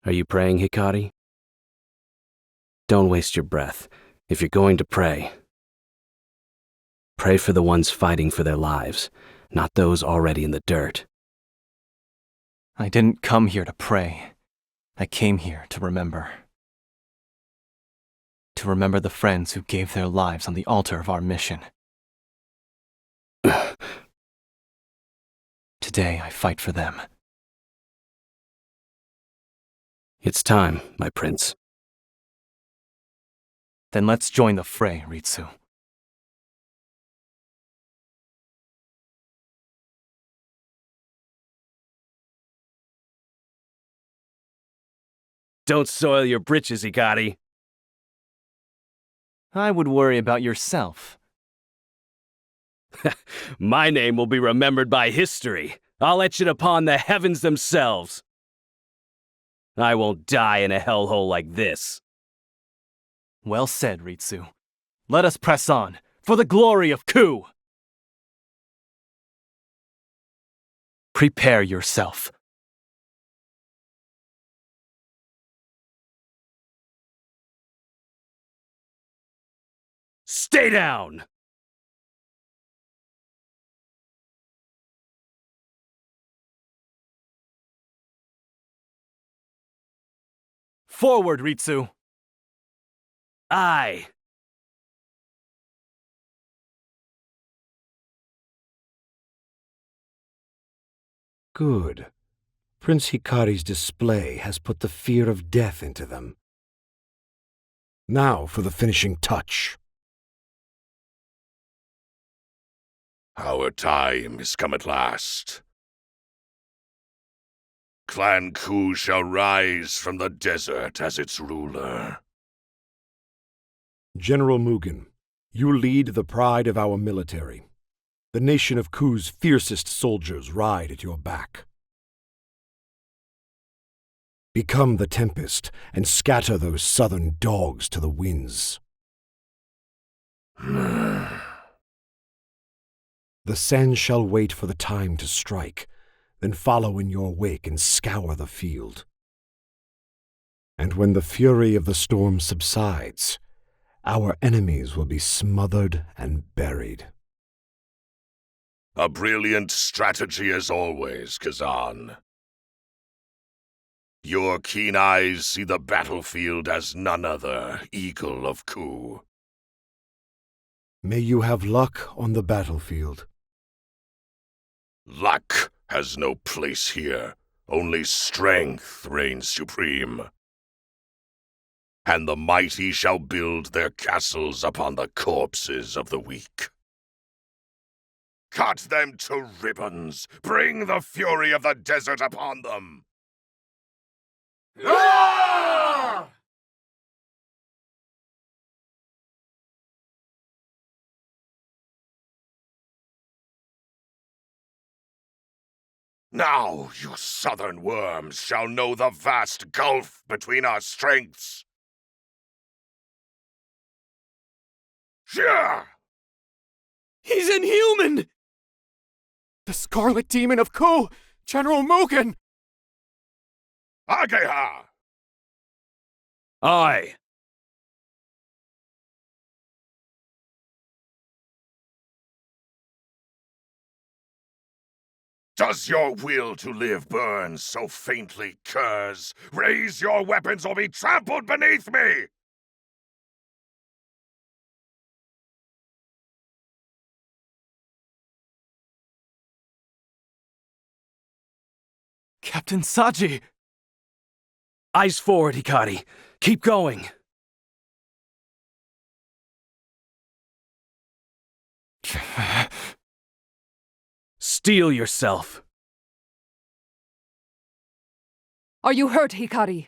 Are you praying, Hikari? Don't waste your breath. If you're going to pray, pray for the ones fighting for their lives, not those already in the dirt. I didn't come here to pray. I came here to remember. To remember the friends who gave their lives on the altar of our mission. Today I fight for them. It's time, my prince. Then let's join the fray, Ritsu. Don't soil your britches, Hikari. I would worry about yourself. My name will be remembered by history. I'll etch it upon the heavens themselves. I won't die in a hellhole like this. Well said, Ritsu. Let us press on, for the glory of Ku! Prepare yourself. Stay down! Forward, Ritsu! Aye! Good. Prince Hikari's display has put the fear of death into them. Now for the finishing touch. Our time is come at last. Clan Ku shall rise from the desert as its ruler. General Mugen, you lead the pride of our military. The nation of Ku's fiercest soldiers ride at your back. Become the tempest and scatter those southern dogs to the winds. The sands shall wait for the time to strike, then follow in your wake and scour the field. And when the fury of the storm subsides, our enemies will be smothered and buried. A brilliant strategy as always, Kazan. Your keen eyes see the battlefield as none other, Eagle of Ku. May you have luck on the battlefield. Luck has no place here. Only strength reigns supreme. And the mighty shall build their castles upon the corpses of the weak. Cut them to ribbons! Bring the fury of the desert upon them! Ah! Now, you southern worms shall know the vast gulf between our strengths. Yeah! He's inhuman! The Scarlet Demon of Ku! General Mugen! Ageha! Aye! Does your will to live burn so faintly, curs? Raise your weapons or be trampled beneath me! Captain Saji! Eyes forward, Hikari. Keep going. Steel yourself. Are you hurt, Hikari?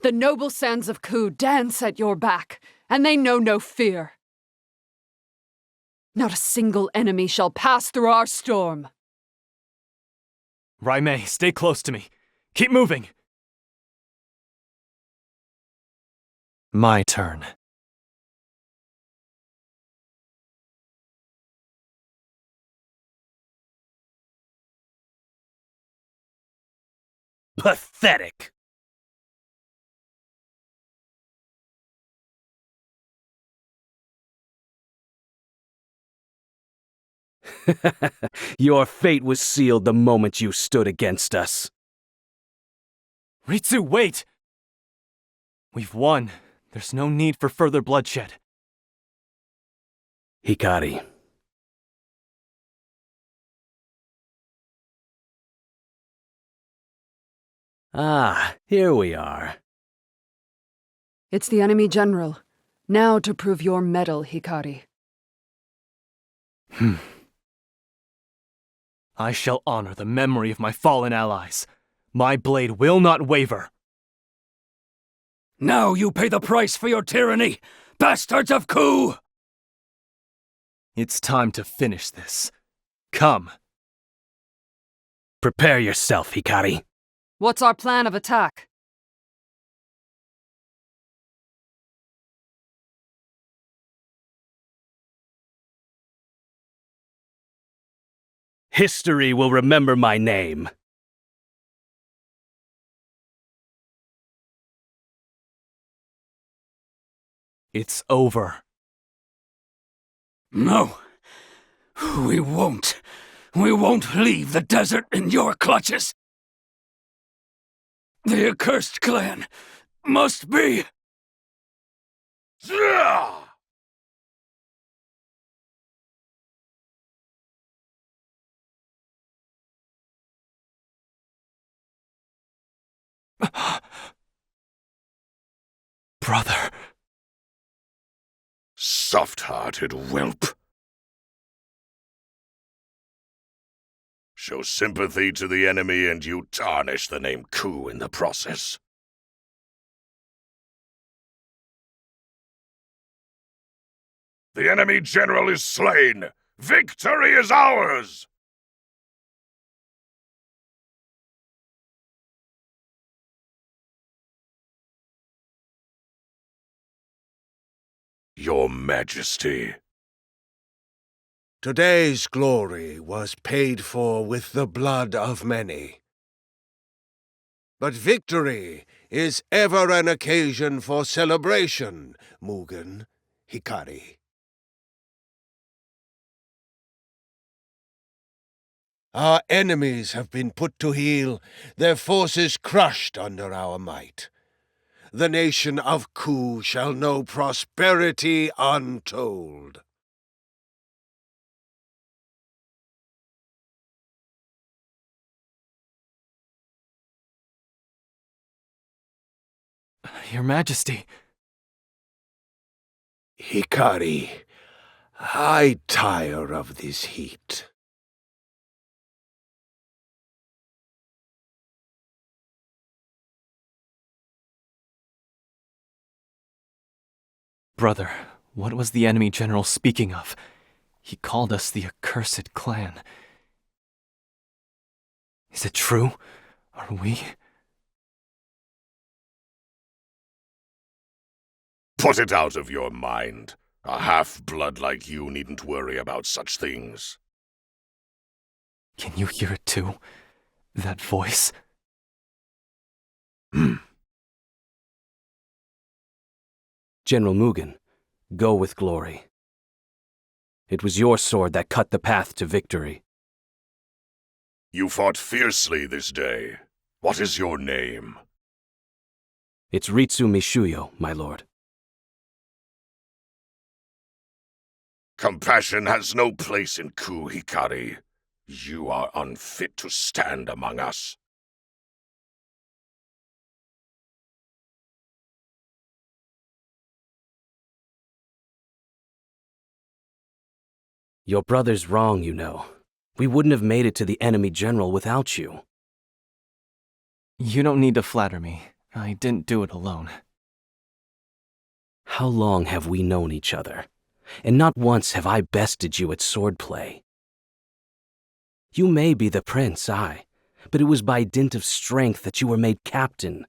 The noble sands of Ku dance at your back, and they know no fear. Not a single enemy shall pass through our storm. Raimei, stay close to me. Keep moving. My turn. Pathetic! Your fate was sealed the moment you stood against us. Ritsu, wait! We've won. There's no need for further bloodshed. Hikari. Ah, here we are. It's the enemy general. Now to prove your mettle, Hikari. I shall honor the memory of my fallen allies. My blade will not waver. Now you pay the price for your tyranny, bastards of Ku! It's time to finish this. Come. Prepare yourself, Hikari. What's our plan of attack? History will remember my name. It's over. No. We won't. We won't leave the desert in your clutches. The accursed clan must be... Yeah! Brother. Soft-hearted whelp. Show sympathy to the enemy and you tarnish the name Ku in the process. The enemy general is slain! Victory is ours! Your Majesty. Today's glory was paid for with the blood of many. But victory is ever an occasion for celebration, Mugen, Hikari. Our enemies have been put to heel, their forces crushed under our might. The nation of Ku shall know prosperity untold. Your Majesty. Hikari, I tire of this heat. Brother, what was the enemy general speaking of? He called us the accursed clan. Is it true? Are we? Put it out of your mind. A half-blood like you needn't worry about such things. Can you hear it too? That voice? General Mugen, go with glory. It was your sword that cut the path to victory. You fought fiercely this day. What is your name? It's Ritsu Mishuyo, my lord. Compassion has no place in Ku, Hikari. You are unfit to stand among us. Your brother's wrong, you know. We wouldn't have made it to the enemy general without you. You don't need to flatter me. I didn't do it alone. How long have we known each other? And not once have I bested you at swordplay. You may be the prince, but it was by dint of strength that you were made captain.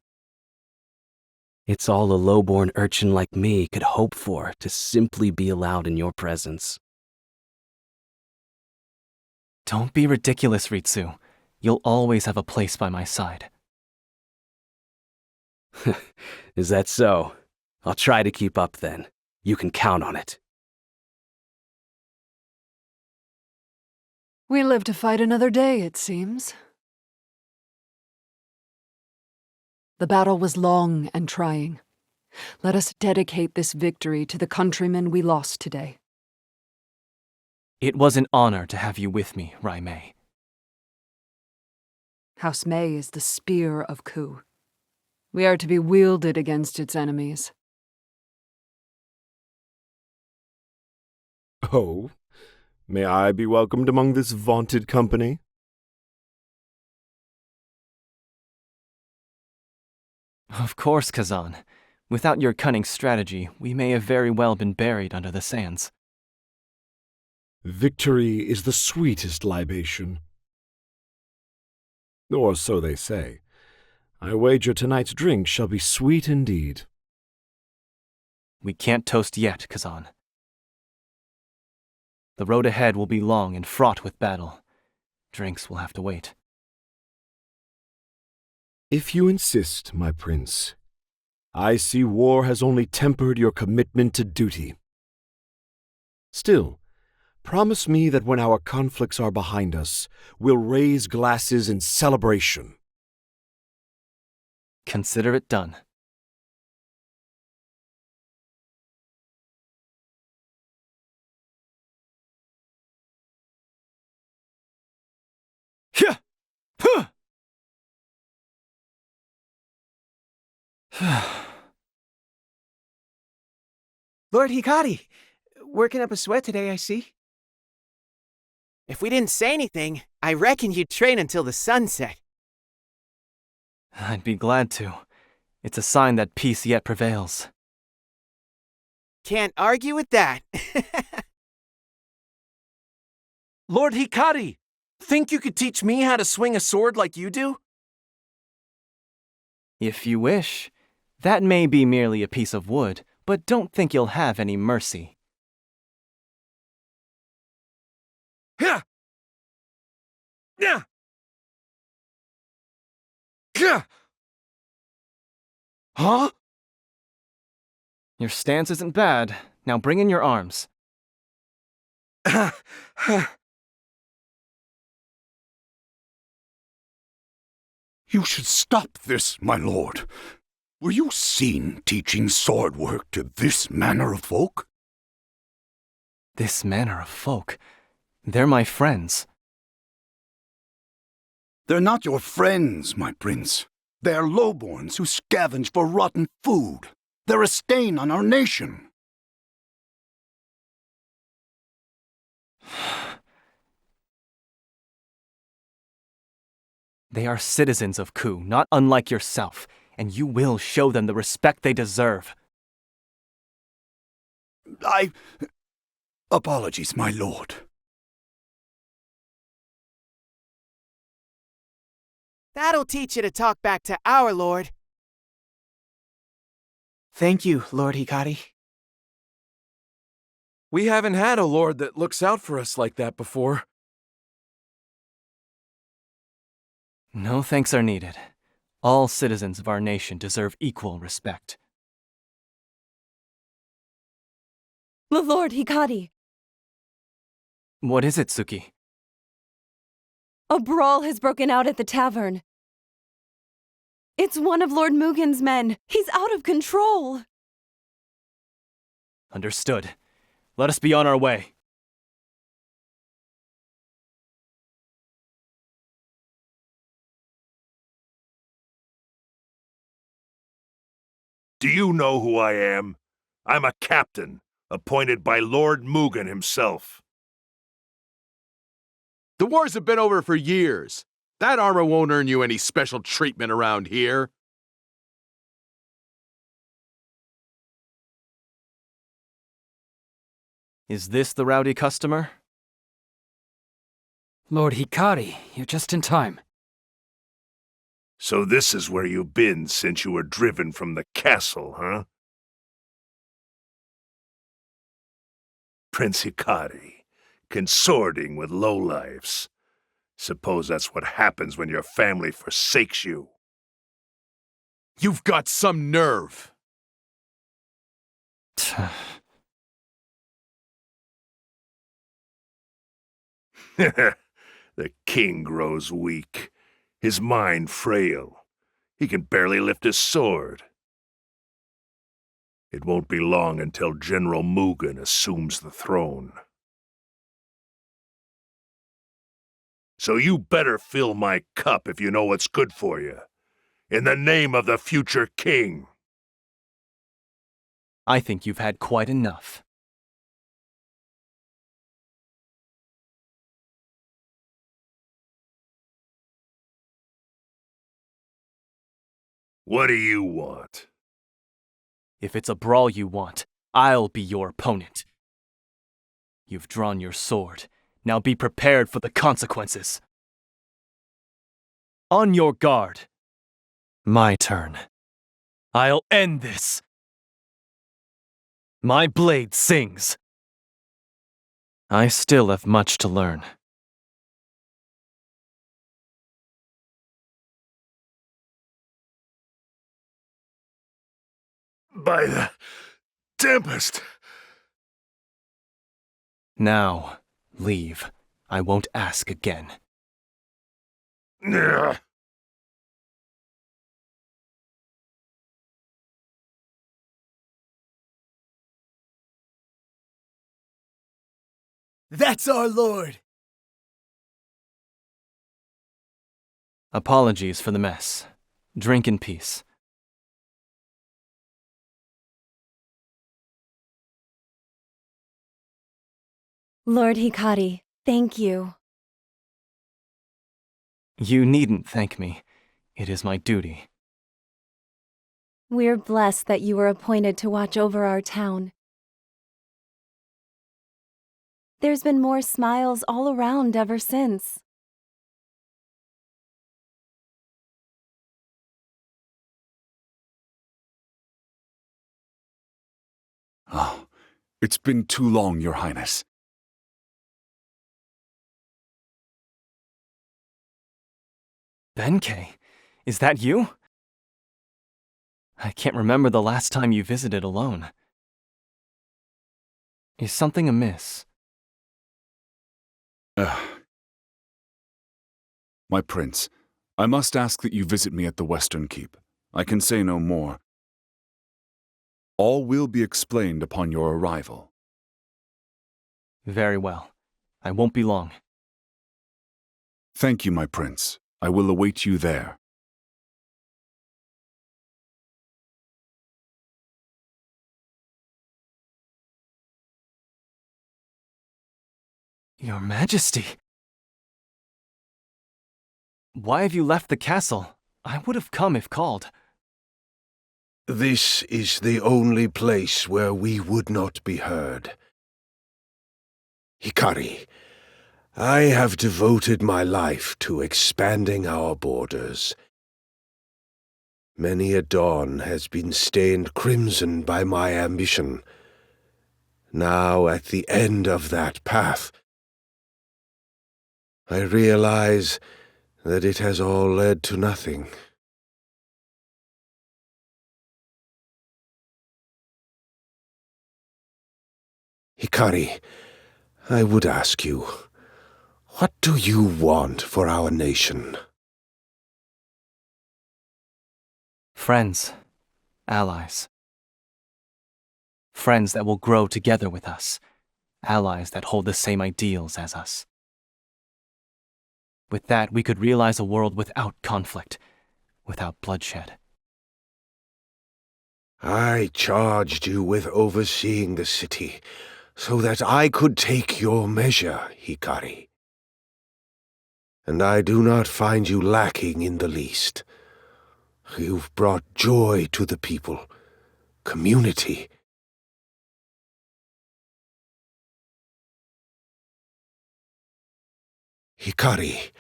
It's all a low-born urchin like me could hope for to simply be allowed in your presence. Don't be ridiculous, Ritsu. You'll always have a place by my side. Is that so? I'll try to keep up then. You can count on it. We live to fight another day, it seems. The battle was long and trying. Let us dedicate this victory to the countrymen we lost today. It was an honor to have you with me, Rai Mei. House Mei is the spear of Ku. We are to be wielded against its enemies. Oh, may I be welcomed among this vaunted company? Of course, Kazan. Without your cunning strategy, we may have very well been buried under the sands. Victory is the sweetest libation. Or so they say. I wager tonight's drink shall be sweet indeed. We can't toast yet, Kazan. The road ahead will be long and fraught with battle. Drinks will have to wait. If you insist, my prince, I see war has only tempered your commitment to duty. Still, promise me that when our conflicts are behind us, we'll raise glasses in celebration. Consider it done. Hyah! Huh! Lord Hikari, working up a sweat today, I see. If we didn't say anything, I reckon you'd train until the sun set. I'd be glad to. It's a sign that peace yet prevails. Can't argue with that. Lord Hikari, think you could teach me how to swing a sword like you do? If you wish. That may be merely a piece of wood, but don't think you'll have any mercy. Yeah. Yeah. Yeah. Huh? Your stance isn't bad. Now bring in your arms. You should stop this, my lord. Were you seen teaching sword work to this manner of folk? This manner of folk. They're my friends. They're not your friends, my prince. They are lowborns who scavenge for rotten food. They're a stain on our nation. They are citizens of Ku, not unlike yourself, and you will show them the respect they deserve. Apologies, my lord. That'll teach you to talk back to our lord. Thank you, Lord Hikari. We haven't had a lord that looks out for us like that before. No thanks are needed. All citizens of our nation deserve equal respect. Lord Hikari, What is it, Suki? a brawl has broken out at the tavern. It's one of Lord Mugen's men. He's out of control. Understood. Let us be on our way. Do you know who I am? I'm a captain, appointed by Lord Mugen himself. The wars have been over for years. That armor won't earn you any special treatment around here. Is this the rowdy customer? Lord Hikari, you're just in time. So this is where you've been since you were driven from the castle, huh? Prince Hikari, consorting with lowlifes. Suppose that's what happens when your family forsakes you. You've got some nerve. The king grows weak, his mind frail. He can barely lift his sword. It won't be long until General Mugen assumes the throne. So you better fill my cup if you know what's good for you. In the name of the future king. I think you've had quite enough. What do you want? If it's a brawl you want, I'll be your opponent. You've drawn your sword. Now be prepared for the consequences. On your guard. My turn. I'll end this. My blade sings. I still have much to learn. By the Tempest! Now, leave. I won't ask again. Ugh. That's our lord! Apologies for the mess. Drink in peace. Lord Hikari, thank you. You needn't thank me. It is my duty. We're blessed that you were appointed to watch over our town. There's been more smiles all around ever since. Oh, it's been too long, Your Highness. Benkei, is that you? I can't remember the last time you visited alone. Is something amiss? My prince, I must ask that you visit me at the Western Keep. I can say no more. All will be explained upon your arrival. Very well. I won't be long. Thank you, my prince. I will await you there. Your Majesty! Why have you left the castle? I would have come if called. This is the only place where we would not be heard. Hikari, I have devoted my life to expanding our borders. Many a dawn has been stained crimson by my ambition. Now, at the end of that path, I realize that it has all led to nothing. Hikari, I would ask you, what do you want for our nation? Friends. Allies. Friends that will grow together with us. Allies that hold the same ideals as us. With that, we could realize a world without conflict, without bloodshed. I charged you with overseeing the city, so that I could take your measure, Hikari. And I do not find you lacking in the least. You've brought joy to the people, community. Hikari,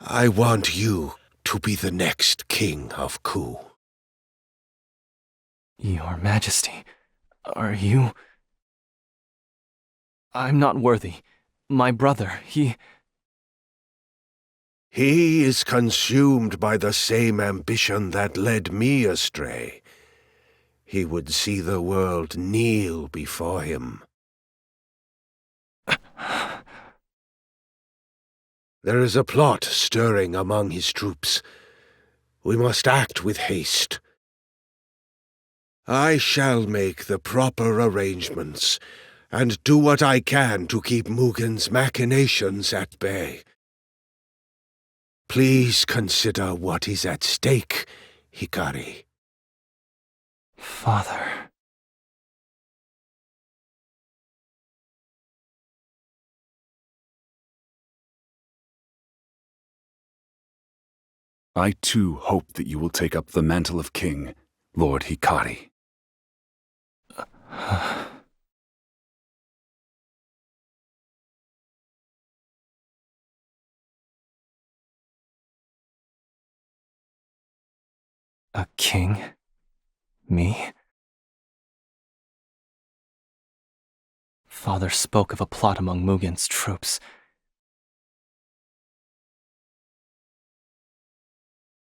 I want you to be the next king of Ku. Your Majesty, are you... I'm not worthy. My brother, he... He is consumed by the same ambition that led me astray. He would see the world kneel before him. There is a plot stirring among his troops. We must act with haste. I shall make the proper arrangements, and do what I can to keep Mugen's machinations at bay. Please consider what is at stake, Hikari. Father. I too hope that you will take up the mantle of king, Lord Hikari. A king? Me? Father spoke of a plot among Mugen's troops.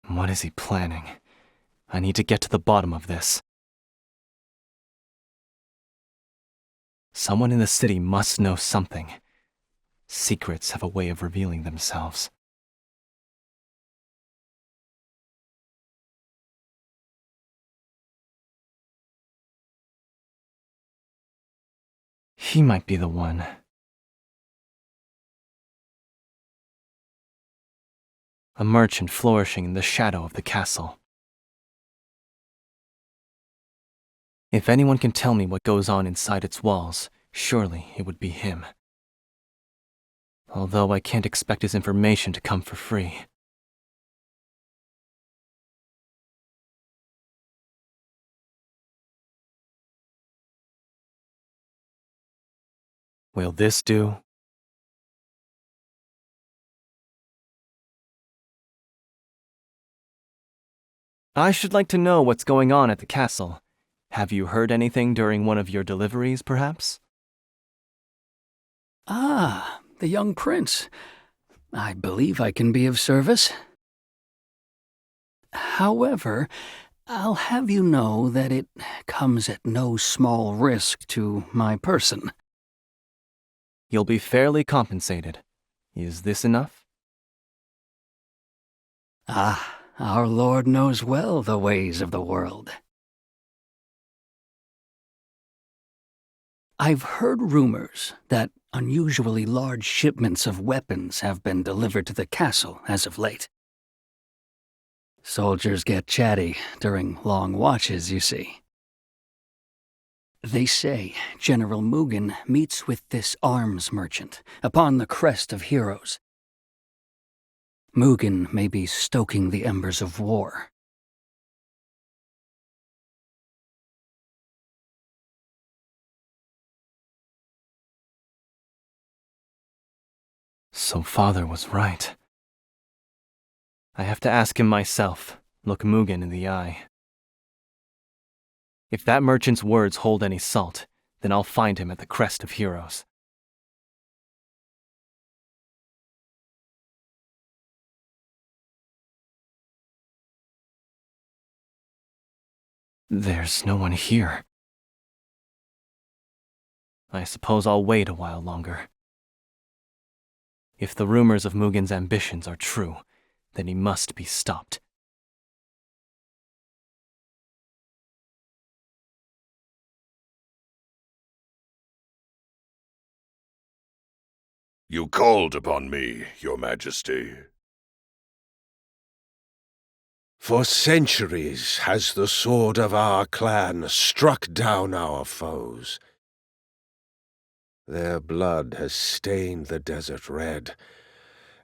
What is he planning? I need to get to the bottom of this. Someone in the city must know something. Secrets have a way of revealing themselves. He might be the one. A merchant flourishing in the shadow of the castle. If anyone can tell me what goes on inside its walls, surely it would be him. Although I can't expect his information to come for free. Will this do? I should like to know what's going on at the castle. Have you heard anything during one of your deliveries, perhaps? Ah, the young prince. I believe I can be of service. However, I'll have you know that it comes at no small risk to my person. You'll be fairly compensated. Is this enough? Ah, our Lord knows well the ways of the world. I've heard rumors that unusually large shipments of weapons have been delivered to the castle as of late. Soldiers get chatty during long watches, you see. They say General Mugen meets with this arms merchant upon the crest of heroes. Mugen may be stoking the embers of war. So Father was right. I have to ask him myself, look Mugen in the eye. If that merchant's words hold any salt, then I'll find him at the crest of heroes. There's no one here. I suppose I'll wait a while longer. If the rumors of Mugen's ambitions are true, then he must be stopped. You called upon me, Your Majesty. For centuries has the sword of our clan struck down our foes. Their blood has stained the desert red,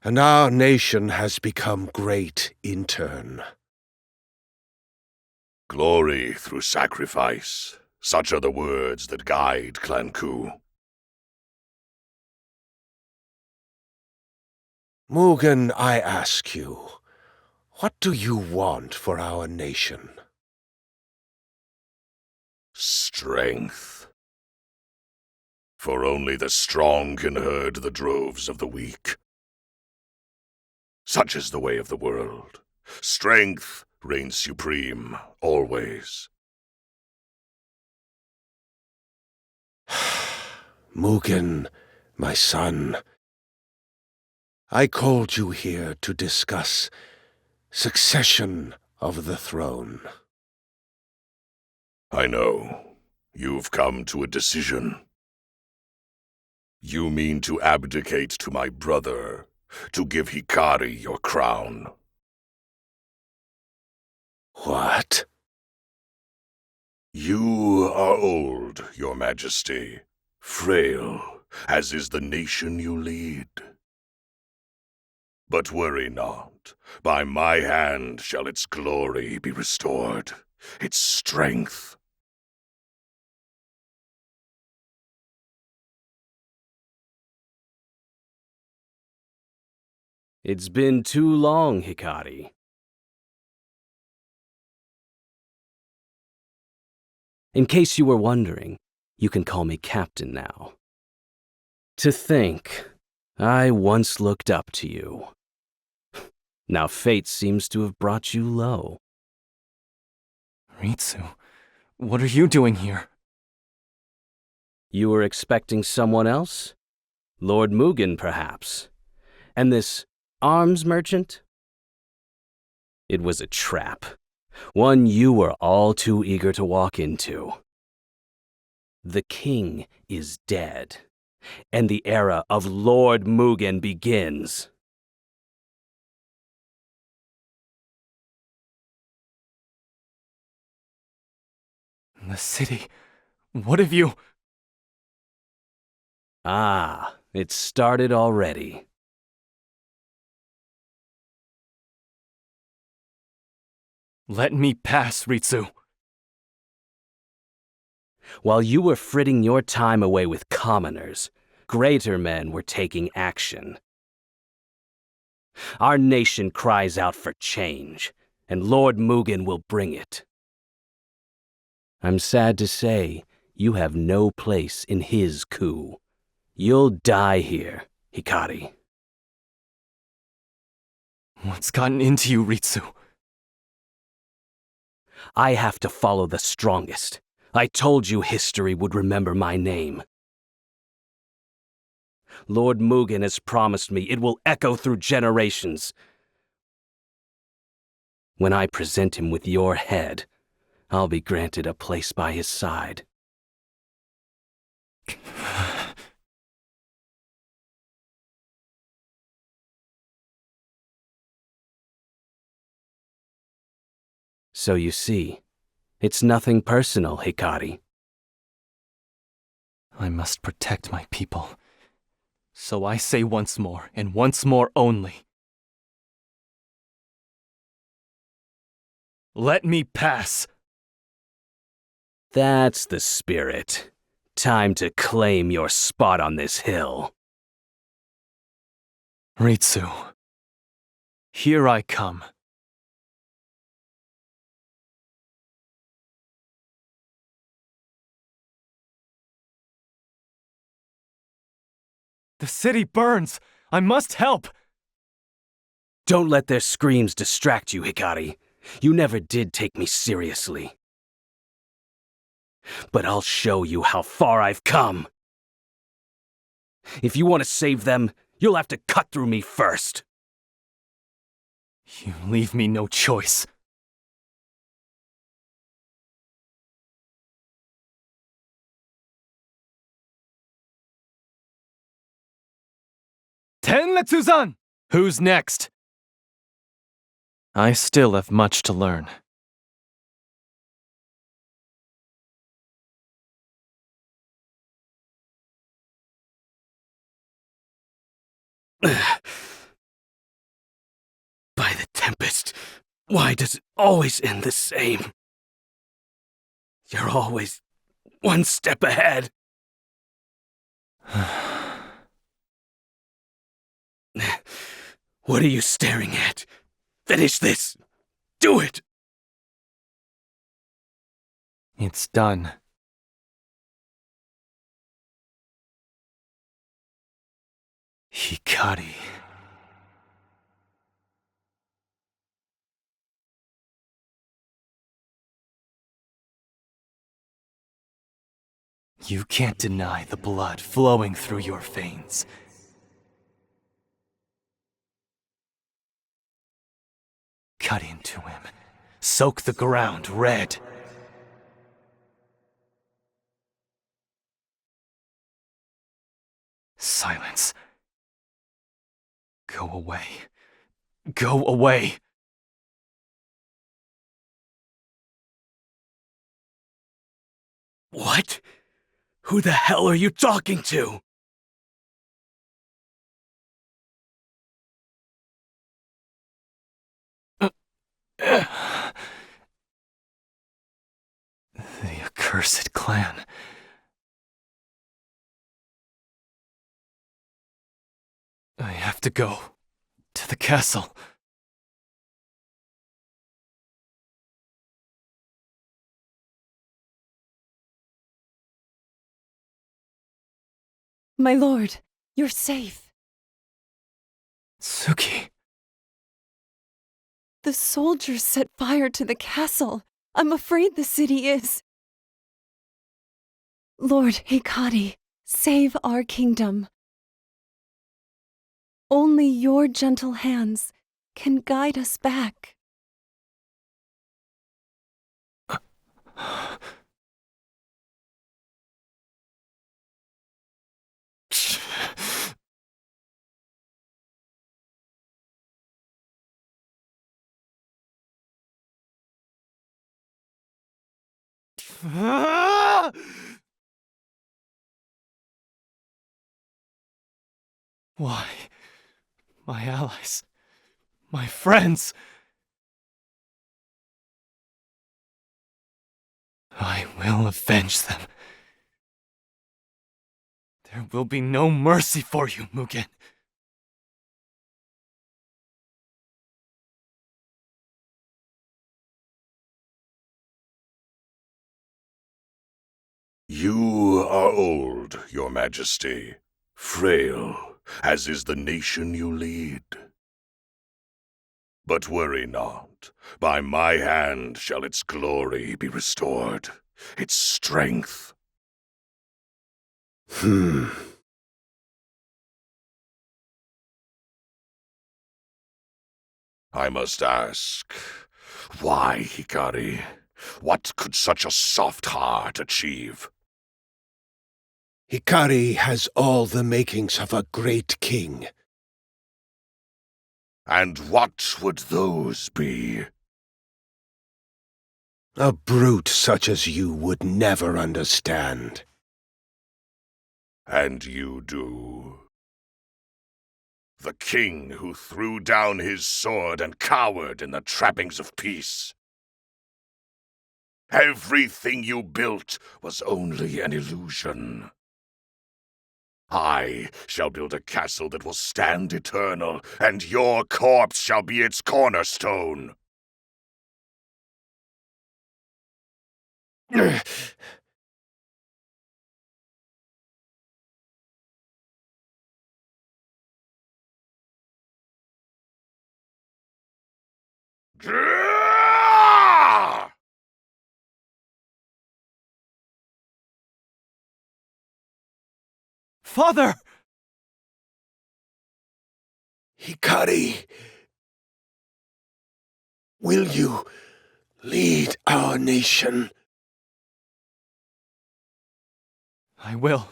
and our nation has become great in turn. Glory through sacrifice, such are the words that guide Clan Ku. Mugen, I ask you, what do you want for our nation? Strength. For only the strong can herd the droves of the weak. Such is the way of the world. Strength reigns supreme, always. Mugen, my son, I called you here to discuss succession of the throne. I know. You've come to a decision. You mean to abdicate to my brother, to give Hikari your crown. What? You are old, Your Majesty, frail, as is the nation you lead. But worry not, by my hand shall its glory be restored, its strength. It's been too long, Hikari. In case you were wondering, you can call me Captain now. To think, I once looked up to you. Now fate seems to have brought you low. Ritsu, what are you doing here? You were expecting someone else? Lord Mugen, perhaps? And this arms merchant? It was a trap, one you were all too eager to walk into. The king is dead, and the era of Lord Mugen begins. The city. What have you... Ah, it started already. Let me pass, Ritsu. While you were fritting your time away with commoners, greater men were taking action. Our nation cries out for change, and Lord Mugen will bring it. I'm sad to say, you have no place in his coup. You'll die here, Hikari. What's gotten into you, Ritsu? I have to follow the strongest. I told you history would remember my name. Lord Mugen has promised me it will echo through generations. When I present him with your head, I'll be granted a place by his side. So you see, it's nothing personal, Hikari. I must protect my people. So I say once more, and once more only. Let me pass! That's the spirit. Time to claim your spot on this hill. Ritsu. Here I come. The city burns! I must help! Don't let their screams distract you, Hikari. You never did take me seriously. But I'll show you how far I've come. If you want to save them, you'll have to cut through me first. You leave me no choice. Tenretsu-san! Who's next? I still have much to learn. By the Tempest, why does it always end the same? You're always one step ahead. What are you staring at? Finish this! Do it! It's done. Hikari. You can't deny the blood flowing through your veins. Cut into him. Soak the ground red. Silence. Go away. Go away. What? Who the hell are you talking to? The accursed clan. I have to go to the castle. My lord, you're safe. Suki. The soldiers set fire to the castle. I'm afraid the city is. Lord Hikari, save our kingdom. Only your gentle hands can guide us back. Why? My allies. My friends. I will avenge them. There will be no mercy for you, Mugen. You are old, Your Majesty, frail, as is the nation you lead. But worry not, by my hand shall its glory be restored, its strength. I must ask, why, Hikari? What could such a soft heart achieve? Hikari has all the makings of a great king. And what would those be? A brute such as you would never understand. And you do? The king who threw down his sword and cowered in the trappings of peace. Everything you built was only an illusion. I shall build a castle that will stand eternal, and your corpse shall be its cornerstone. Father! Hikari, will you lead our nation? I will.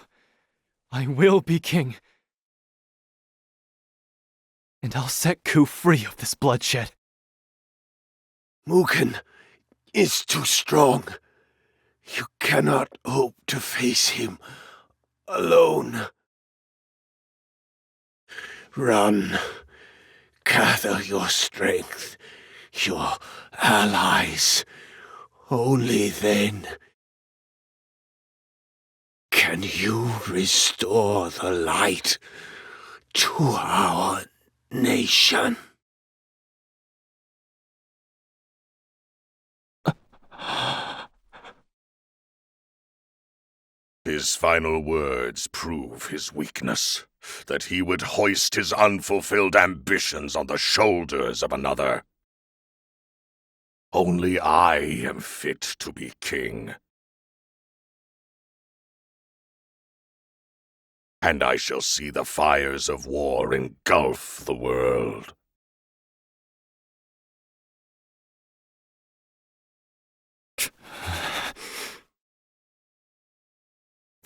I will be king. And I'll set Ku free of this bloodshed. Mugen is too strong. You cannot hope to face him alone. Run. Gather your strength, your allies. Only then can you restore the light to our nation. His final words prove his weakness, that he would hoist his unfulfilled ambitions on the shoulders of another. Only I am fit to be king. and I shall see the fires of war engulf the world.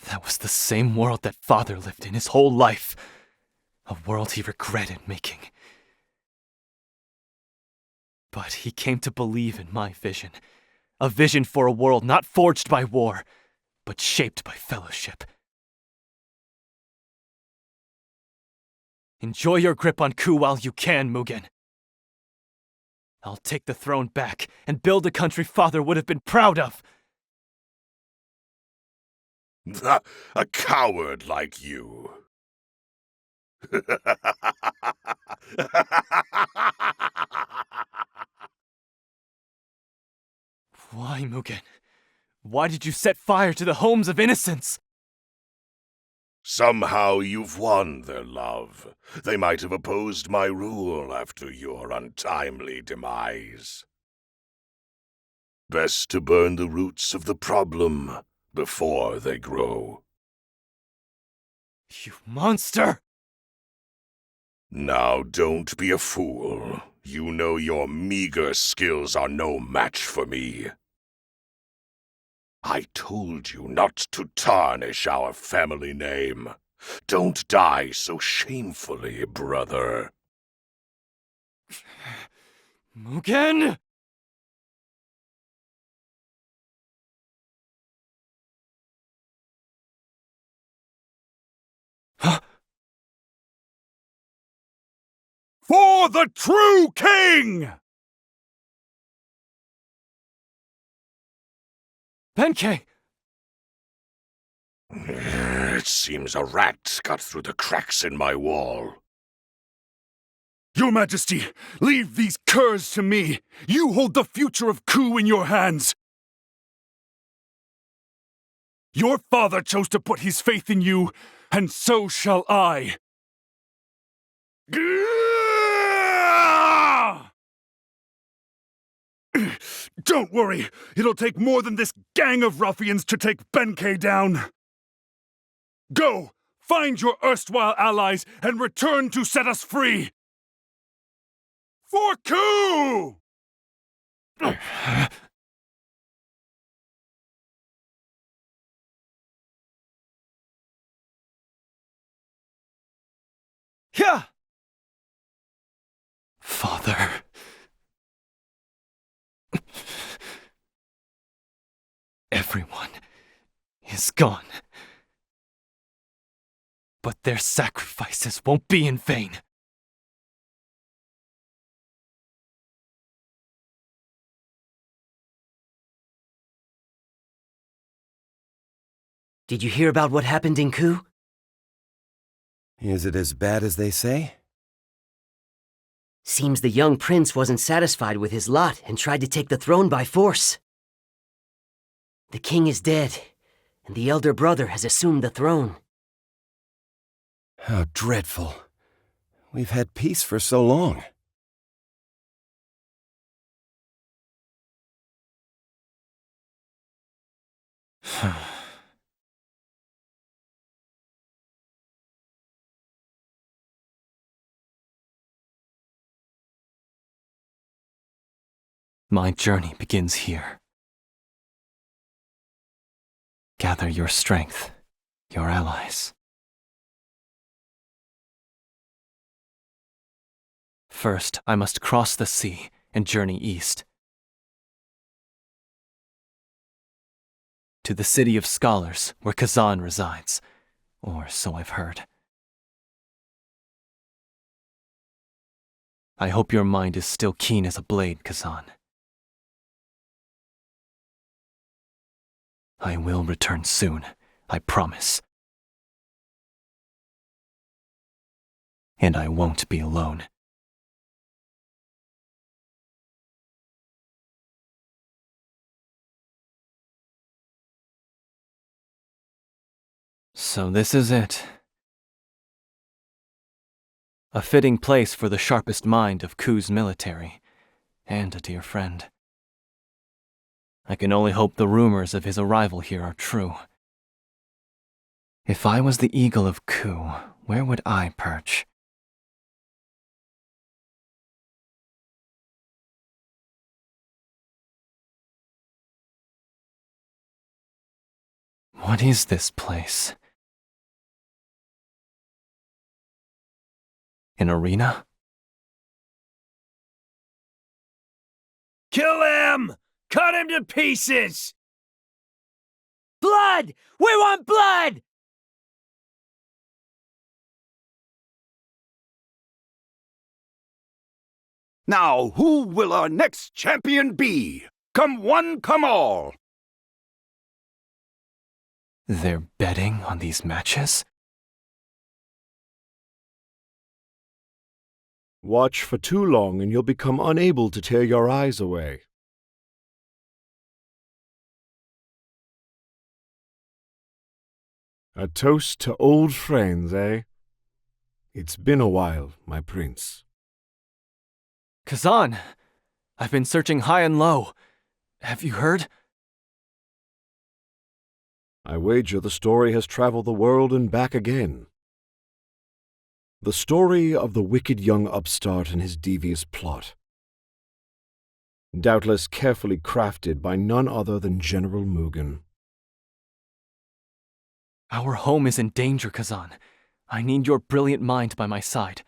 That was the same world that Father lived in his whole life. A world he regretted making. But he came to believe in my vision. A vision for a world not forged by war, but shaped by fellowship. Enjoy your grip on Ku while you can, Mugen. I'll take the throne back and build a country Father would have been proud of. A coward like you. Why, Mugen? Why did you set fire to the homes of innocents? Somehow you've won their love. They might have opposed my rule after your untimely demise. Best to burn the roots of the problem before they grow. You monster! Now don't be a fool. You know your meager skills are no match for me. I told you not to tarnish our family name. Don't die so shamefully, brother. Mugen! For the true king! Benkei! It seems a rat got through the cracks in my wall. Your Majesty, leave these curs to me. You hold the future of Ku in your hands. Your father chose to put his faith in you, and so shall I. Don't worry, it'll take more than this gang of ruffians to take Benkei down. Go, find your erstwhile allies and return to set us free. For Ku! Yeah! Father. Everyone is gone. But their sacrifices won't be in vain. Did you hear about what happened in Ku? Is it as bad as they say? Seems the young prince wasn't satisfied with his lot and tried to take the throne by force. The king is dead, and the elder brother has assumed the throne. How dreadful. We've had peace for so long. My journey begins here. Gather your strength, your allies. First, I must cross the sea and journey east. To the city of scholars, where Kazan resides. Or so I've heard. I hope your mind is still keen as a blade, Kazan. I will return soon, I promise. And I won't be alone. So this is it. A fitting place for the sharpest mind of Ku's military, and a dear friend. I can only hope the rumors of his arrival here are true. If I was the eagle of Ku, where would I perch? What is this place? An arena? Kill him! Cut him to pieces! Blood! We want blood! Now, who will our next champion be? Come one, come all! They're betting on these matches? Watch for too long and you'll become unable to tear your eyes away. A toast to old friends, eh? It's been a while, my prince. Kazan! I've been searching high and low. Have you heard? I wager the story has traveled the world and back again. The story of the wicked young upstart and his devious plot. Doubtless carefully crafted by none other than General Mugen. Our home is in danger, Kazan. I need your brilliant mind by my side.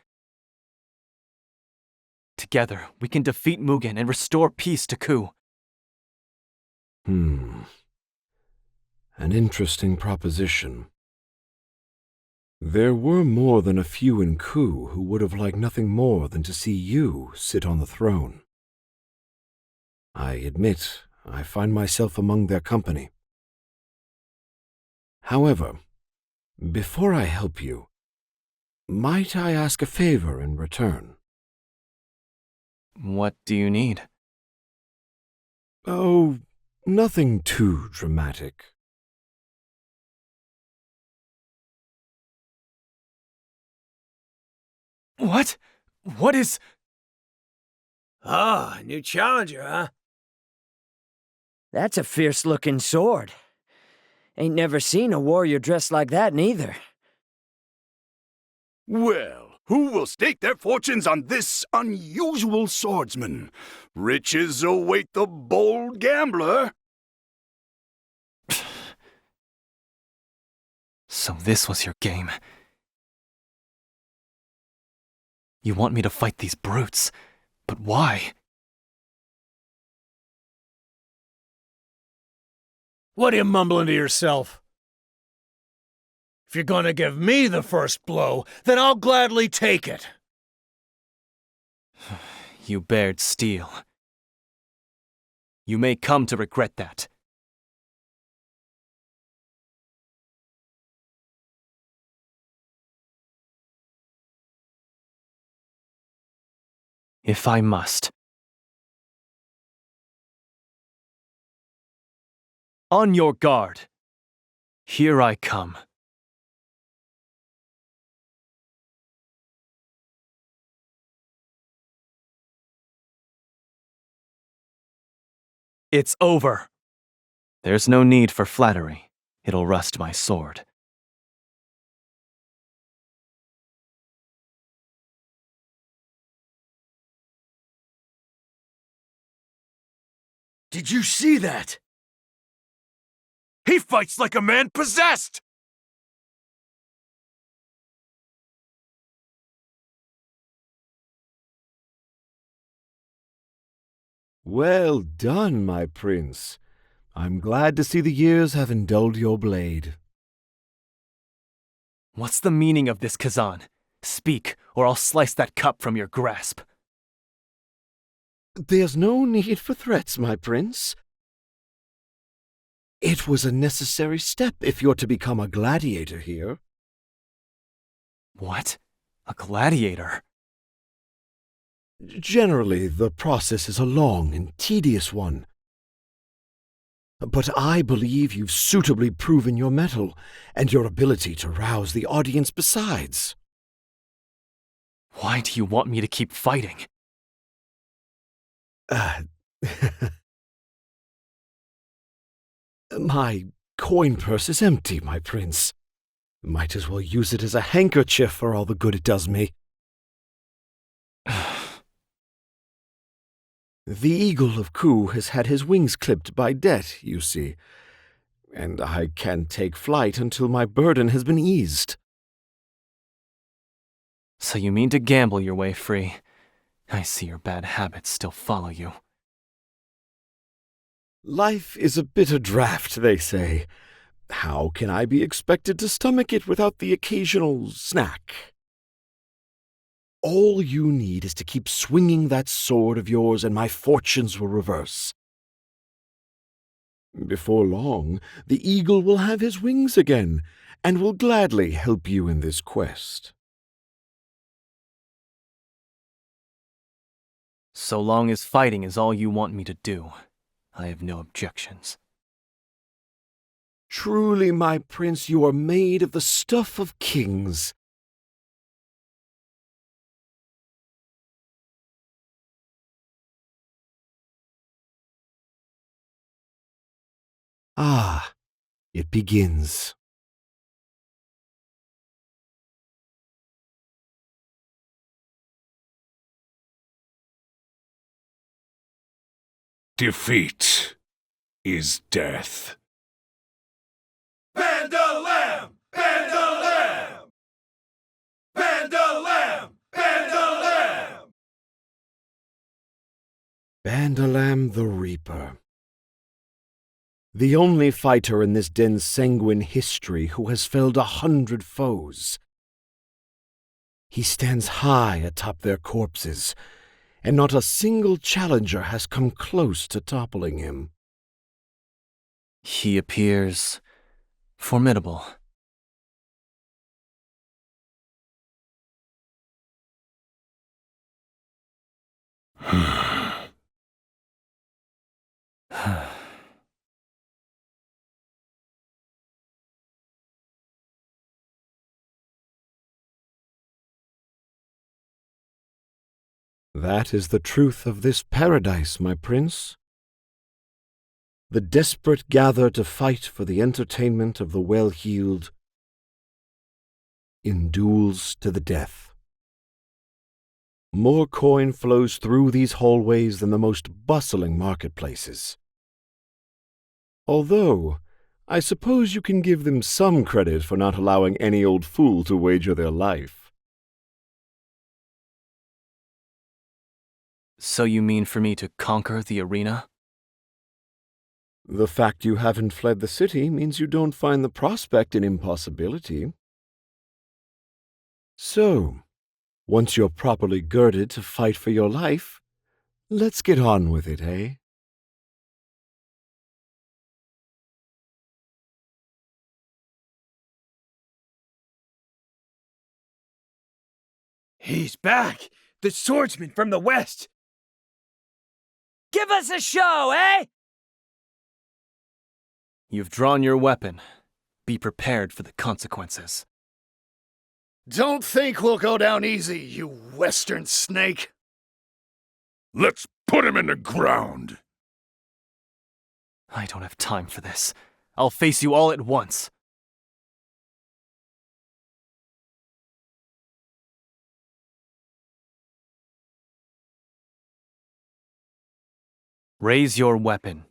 Together, we can defeat Mugen and restore peace to Ku. An interesting proposition. There were more than a few in Ku who would have liked nothing more than to see you sit on the throne. I admit, I find myself among their company. However, before I help you, might I ask a favor in return? What do you need? Oh, nothing too dramatic. What? What is... Ah, new challenger, huh? That's a fierce-looking sword. Ain't never seen a warrior dressed like that, neither. Well, who will stake their fortunes on this unusual swordsman? Riches await the bold gambler. So this was your game. You want me to fight these brutes, but why? What are you mumbling to yourself? If you're gonna give me the first blow, then I'll gladly take it. You bared steel. You may come to regret that. If I must. On your guard. Here I come. It's over. There's no need for flattery. It'll rust my sword. Did you see that? He fights like a man possessed! Well done, my prince. I'm glad to see the years have dulled your blade. What's the meaning of this, Kazan? Speak, or I'll slice that cup from your grasp. There's no need for threats, my prince. It was a necessary step if you're to become a gladiator here. What? A gladiator? Generally, the process is a long and tedious one. But I believe you've suitably proven your mettle and your ability to rouse the audience besides. Why do you want me to keep fighting? My coin purse is empty, my prince. Might as well use it as a handkerchief for all the good it does me. The Eagle of Ku has had his wings clipped by debt, you see, and I can't take flight until my burden has been eased. So you mean to gamble your way free? I see your bad habits still follow you. Life is a bitter draught, they say. How can I be expected to stomach it without the occasional snack? All you need is to keep swinging that sword of yours and my fortunes will reverse. Before long, the eagle will have his wings again and will gladly help you in this quest. So long as fighting is all you want me to do, I have no objections. Truly, my prince, you are made of the stuff of kings. Ah, it begins. Defeat is death. Bandalam! Bandalam! Bandalam! Bandalam! Bandalam the Reaper. The only fighter in this den's sanguine history who has felled 100 foes. He stands high atop their corpses, and not a single challenger has come close to toppling him. He appears formidable. That is the truth of this paradise, my prince. The desperate gather to fight for the entertainment of the well-heeled in duels to the death. More coin flows through these hallways than the most bustling marketplaces. Although, I suppose you can give them some credit for not allowing any old fool to wager their life. So you mean for me to conquer the arena? The fact you haven't fled the city means you don't find the prospect an impossibility. So, once you're properly girded to fight for your life, let's get on with it, eh? He's back! The swordsman from the west! Give us a show, eh? You've drawn your weapon. Be prepared for the consequences. Don't think we'll go down easy, you western snake. Let's put him in the ground. I don't have time for this. I'll face you all at once. Raise your weapon.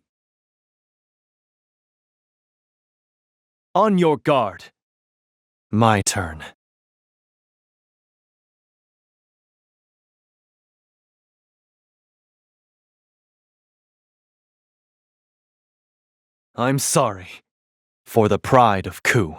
On your guard. My turn. I'm sorry. For the pride of Ku.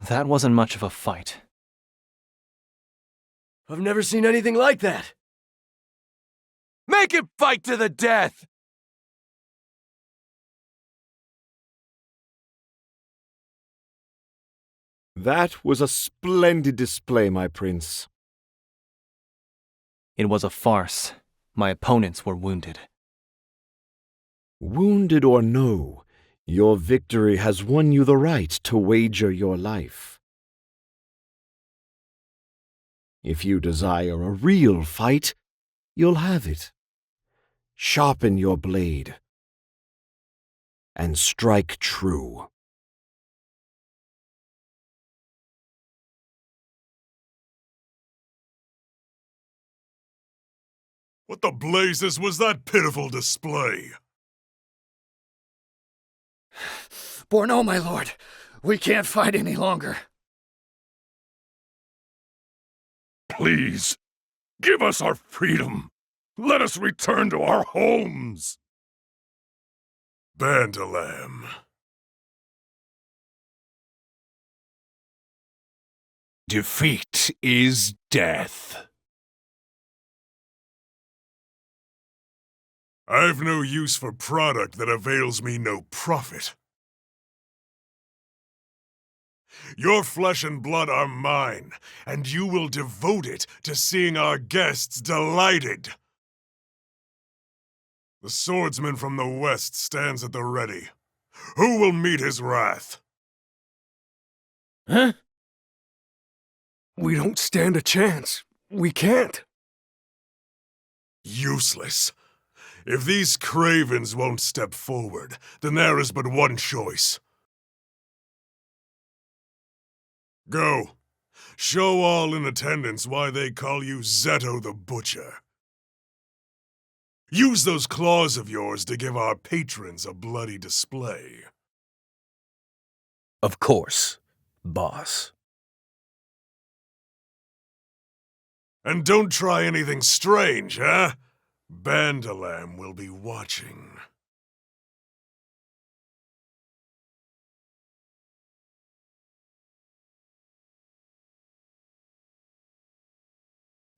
That wasn't much of a fight. I've never seen anything like that. Make him fight to the death! That was a splendid display, my prince. It was a farce. My opponents were wounded. Wounded or no, your victory has won you the right to wager your life. If you desire a real fight, you'll have it. Sharpen your blade and strike true. What the blazes was that pitiful display? Borno, my lord, we can't fight any longer. Please, give us our freedom. Let us return to our homes. Bandalam. Defeat is death. I've no use for product that avails me no profit. Your flesh and blood are mine, and you will devote it to seeing our guests delighted. The swordsman from the west stands at the ready. Who will meet his wrath? Huh? We don't stand a chance. We can't. Useless. If these cravens won't step forward, then there is but one choice. Go. Show all in attendance why they call you Zeto the Butcher. Use those claws of yours to give our patrons a bloody display. Of course, boss. And don't try anything strange, huh? Bandalam will be watching.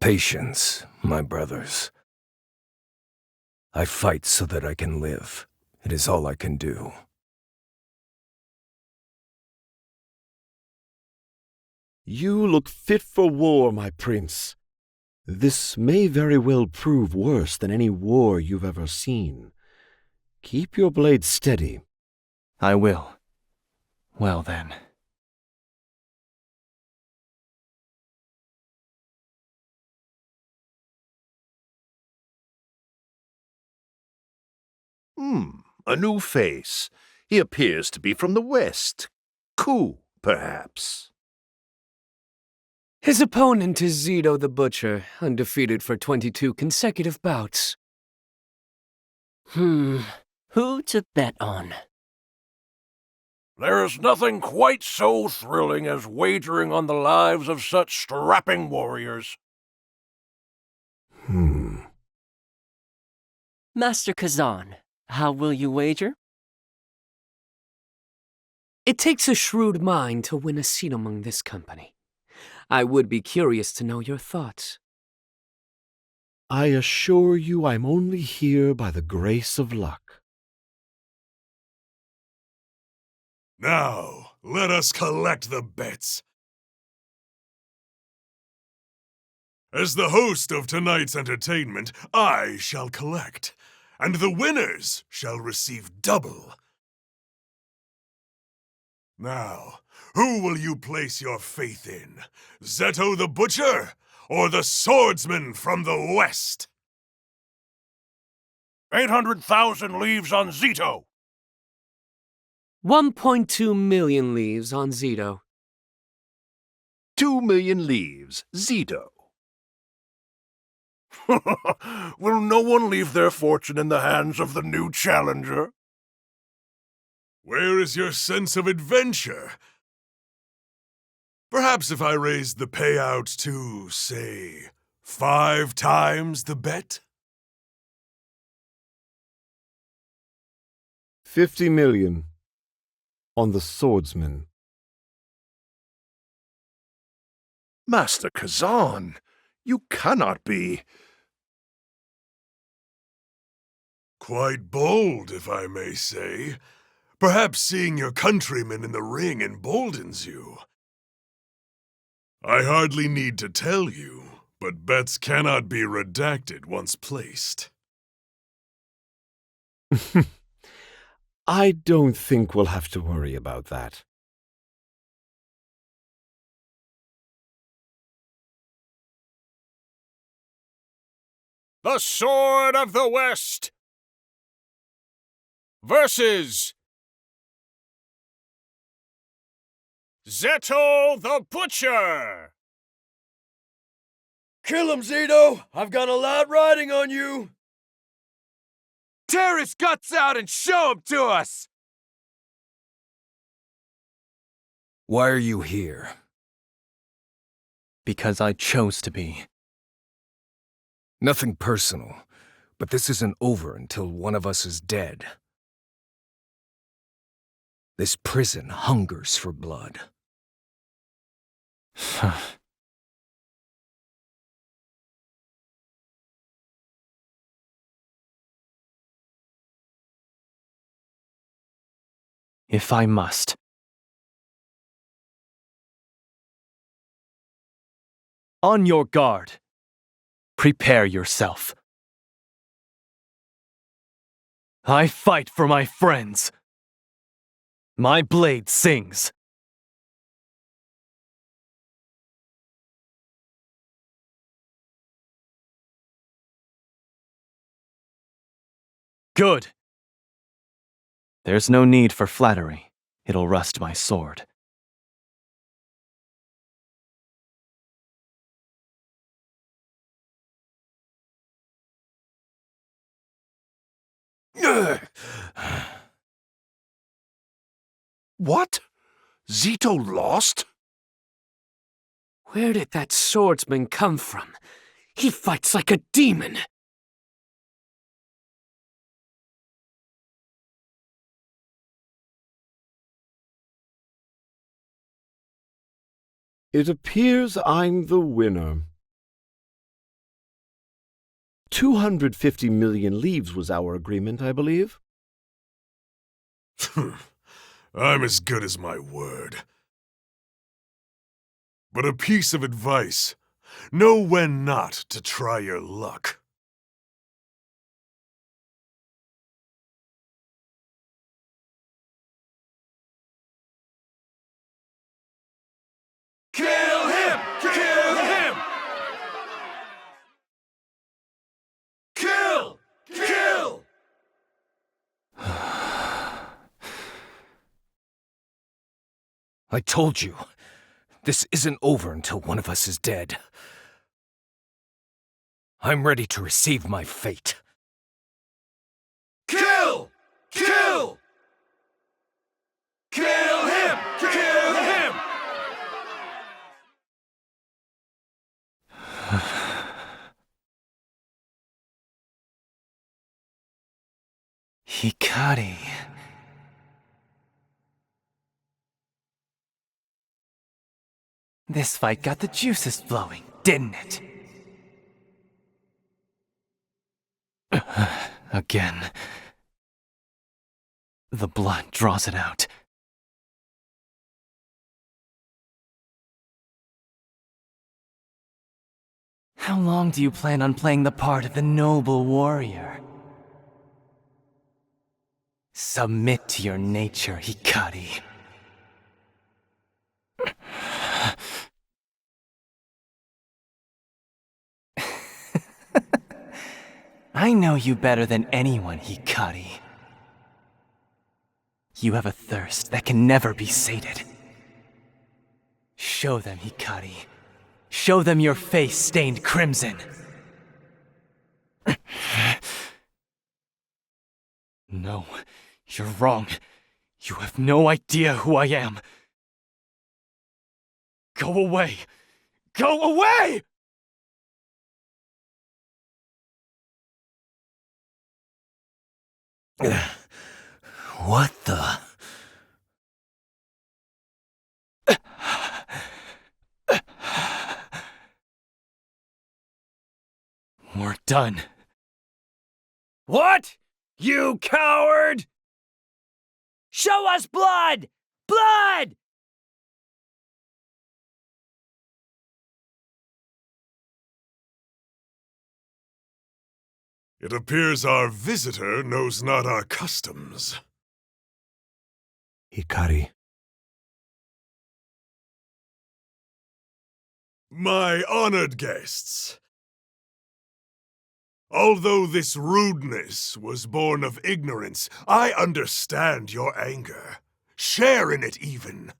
Patience, my brothers. I fight so that I can live. It is all I can do. You look fit for war, my prince. This may very well prove worse than any war you've ever seen. Keep your blade steady. I will. Well then. A new face. He appears to be from the west. Ku, perhaps. His opponent is Zeto the Butcher, undefeated for 22 consecutive bouts. Who to bet on? There is nothing quite so thrilling as wagering on the lives of such strapping warriors. Master Kazan, how will you wager? It takes a shrewd mind to win a seat among this company. I would be curious to know your thoughts. I assure you I'm only here by the grace of luck. Now, let us collect the bets. As the host of tonight's entertainment, I shall collect, and the winners shall receive double. Now, who will you place your faith in? Zeto the Butcher, or the swordsman from the west? 800,000 leaves on Zeto. 1.2 million leaves on Zeto. 2 million leaves, Zeto. Will no one leave their fortune in the hands of the new challenger? Where is your sense of adventure? Perhaps if I raised the payout to, say, 5 times the bet? 50 million on the swordsman. Master Kazan, you cannot be... Quite bold, if I may say. Perhaps seeing your countrymen in the ring emboldens you. I hardly need to tell you, but bets cannot be redacted once placed. I don't think we'll have to worry about that. the Sword of the West versus Zetto the Butcher! Kill him, Zito! I've got a lot riding on you! Tear his guts out and show him to us! Why are you here? Because I chose to be. Nothing personal, but this isn't over until one of us is dead. This prison hungers for blood. If I must. On your guard. Prepare yourself. I fight for my friends. My blade sings. Good. There's no need for flattery. It'll rust my sword. What? Zito lost? Where did that swordsman come from? He fights like a demon! It appears I'm the winner. 250 million leaves was our agreement, I believe. I'm as good as my word. But a piece of advice. Know when not to try your luck. Kill him! Kill him! Kill! Kill! I told you, this isn't over until one of us is dead. I'm ready to receive my fate. Kill! Kill! Kill him! Kill him! Hikari. This fight got the juices flowing, didn't it? Again. The blood draws it out. How long do you plan on playing the part of the noble warrior? Submit to your nature, Hikari. I know you better than anyone, Hikari. You have a thirst that can never be sated. Show them, Hikari. Show them your face stained crimson. No, you're wrong. You have no idea who I am. Go away! Go away! What the? We're done. What? You coward! Show us blood! Blood! It appears our visitor knows not our customs. Hikari. My honored guests. Although this rudeness was born of ignorance, I understand your anger. Share in it even.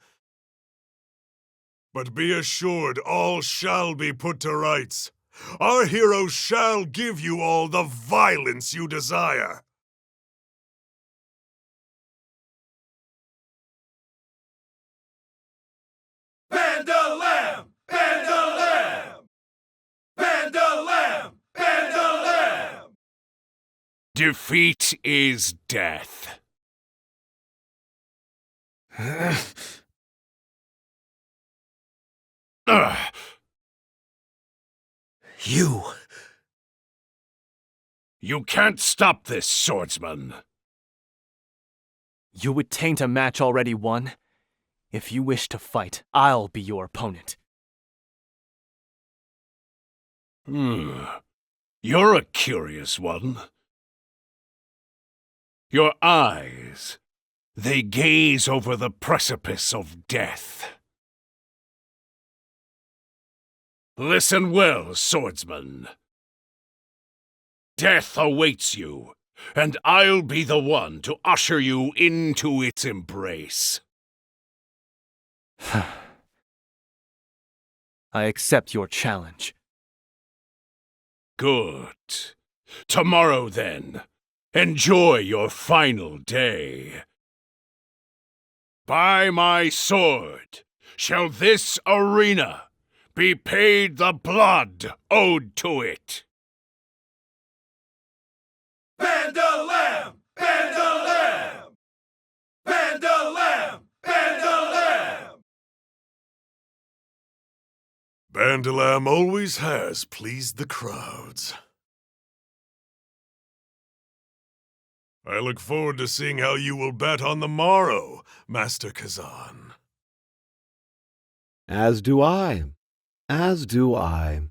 But be assured all shall be put to rights. Our heroes shall give you all the violence you desire. Bandalam! Bandalam! Bandalam! Bandalam! Defeat is death. You! You can't stop this, swordsman. You would taint a match already won? If you wish to fight, I'll be your opponent. You're a curious one. Your eyes, they gaze over the precipice of death. Listen well, swordsman. Death awaits you, and I'll be the one to usher you into its embrace. I accept your challenge. Good. Tomorrow, then, enjoy your final day. By my sword shall this arena be paid the blood owed to it. Bandalam! Bandalam! Bandalam! Bandalam! Bandalam always has pleased the crowds. I look forward to seeing how you will bet on the morrow, Master Kazan. As do I. As do I.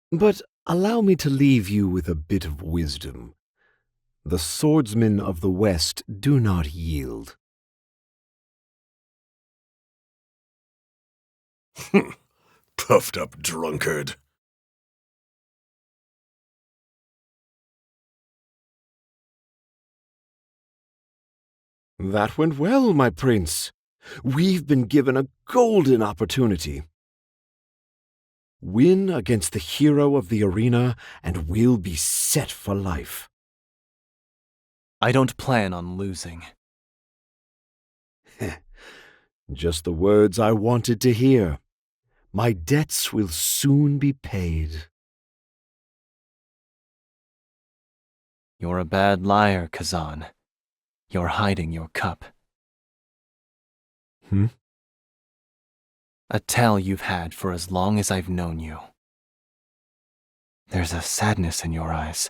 But allow me to leave you with a bit of wisdom. The swordsmen of the West do not yield. Puffed up drunkard. That went well, my prince. We've been given a golden opportunity. Win against the hero of the arena, and we'll be set for life. I don't plan on losing. Just the words I wanted to hear. My debts will soon be paid. You're a bad liar, Kazan. You're hiding your cup. A tale you've had for as long as I've known you. There's a sadness in your eyes,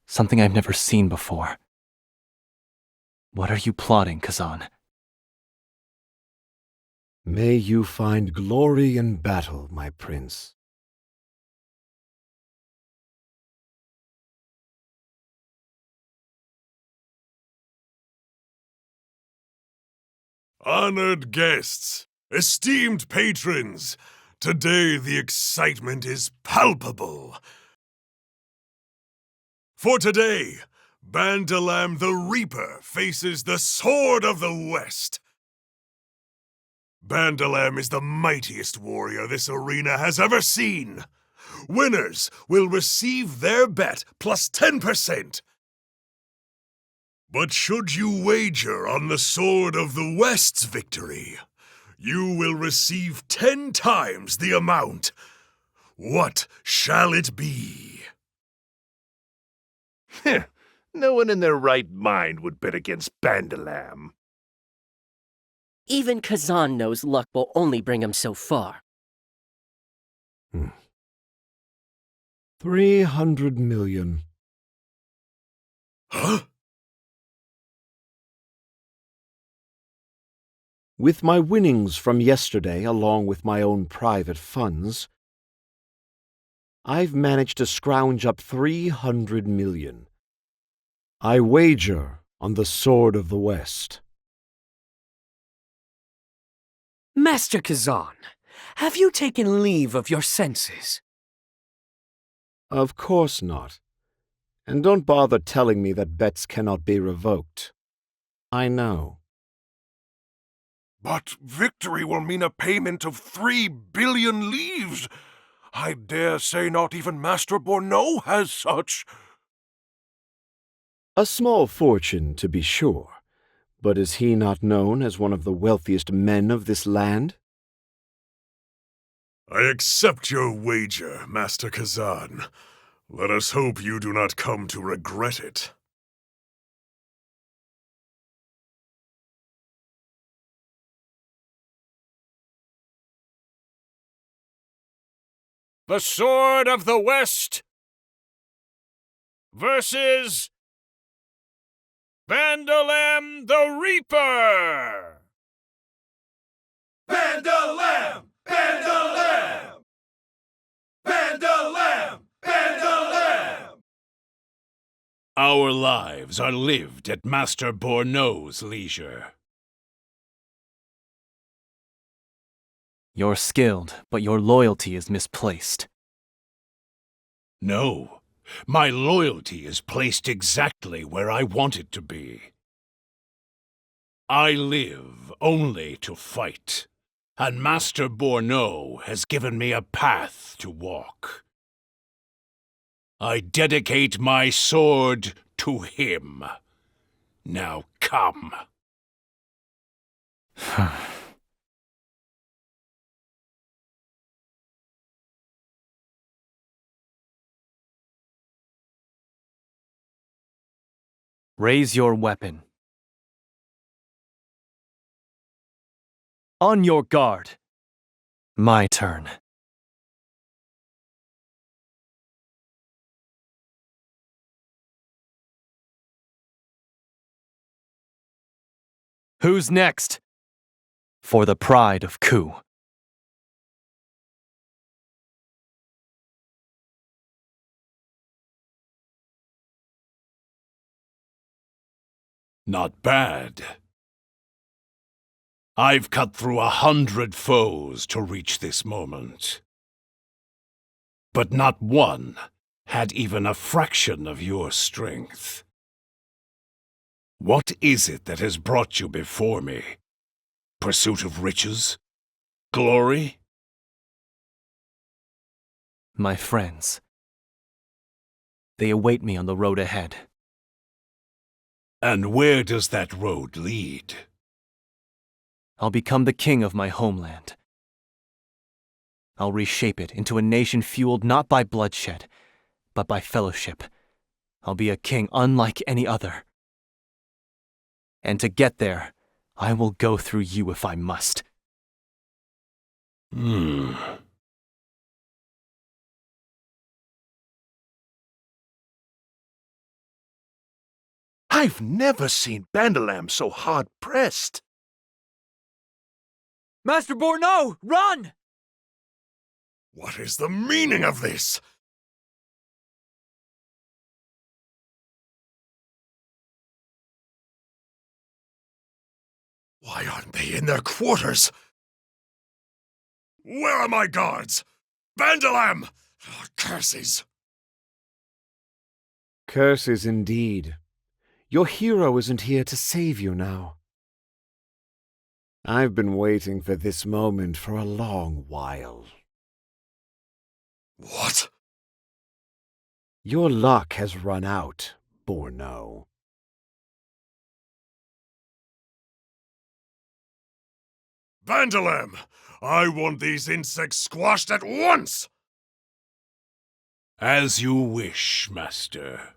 something I've never seen before. What are you plotting, Kazan? May you find glory in battle, my prince. Honored guests, esteemed patrons, today the excitement is palpable. For today, Bandalam the Reaper faces the Sword of the West. Bandalam is the mightiest warrior this arena has ever seen. Winners will receive their bet plus 10%. But should you wager on the Sword of the West's victory, you will receive 10 times the amount. What shall it be? No one in their right mind would bet against Bandalam. Even Kazan knows luck will only bring him so far. 300 million. Huh? With my winnings from yesterday, along with my own private funds, I've managed to scrounge up 300 million. I wager on the Sword of the West. Master Kazan, Have you taken leave of your senses? Of course not. And don't bother telling me that bets cannot be revoked. I know. But victory will mean a payment of 3 billion leaves. I dare say not even Master Borneau has such. A small fortune, to be sure. But is he not known as one of the wealthiest men of this land? I accept your wager, Master Kazan. Let us hope you do not come to regret it. The Sword of the West versus Bandolam the Reaper! Bandolam! Bandolam! Bandolam! Bandolam! Our lives are lived at Master Borneau's leisure. You're skilled, but your loyalty is misplaced. No, my loyalty is placed exactly where I want it to be. I live only to fight, and Master Borneau has given me a path to walk. I dedicate my sword to him. Now come. Raise your weapon. On your guard. My turn. Who's next? For the pride of Ku. Not bad. I've cut through 100 foes to reach this moment. But not one had even a fraction of your strength. What is it that has brought you before me? Pursuit of riches? Glory? My friends. They await me on the road ahead. And where does that road lead? I'll become the king of my homeland. I'll reshape it into a nation fueled not by bloodshed, but by fellowship. I'll be a king unlike any other. And to get there, I will go through you if I must. I've never seen Bandolam so hard-pressed. Master Borneau, run! What is the meaning of this? Why aren't they in their quarters? Where are my guards? Bandolam! Oh, curses! Curses indeed. Your hero isn't here to save you now. I've been waiting for this moment for a long while. What? Your luck has run out, Borneau. Bandolam! I want these insects squashed at once! As you wish, Master.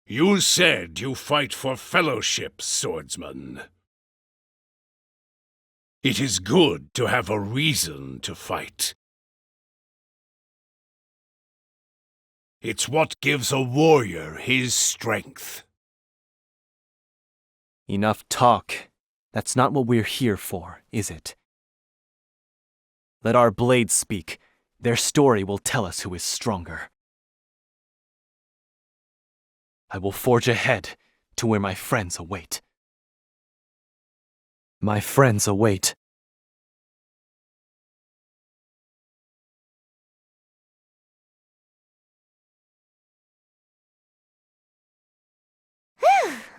You said you fight for fellowship, swordsman. It is good to have a reason to fight. It's what gives a warrior his strength. Enough talk. That's not what we're here for, is it? Let our blades speak. Their story will tell us who is stronger. I will forge ahead to where my friends await. My friends await.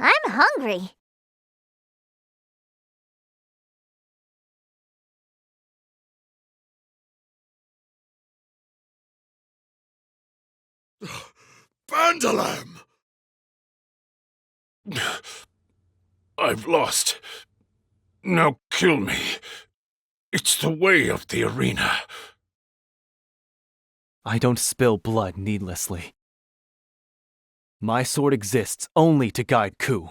I'm hungry. Bandalam! I've lost. Now kill me. It's the way of the arena. I don't spill blood needlessly. My sword exists only to guide Ku.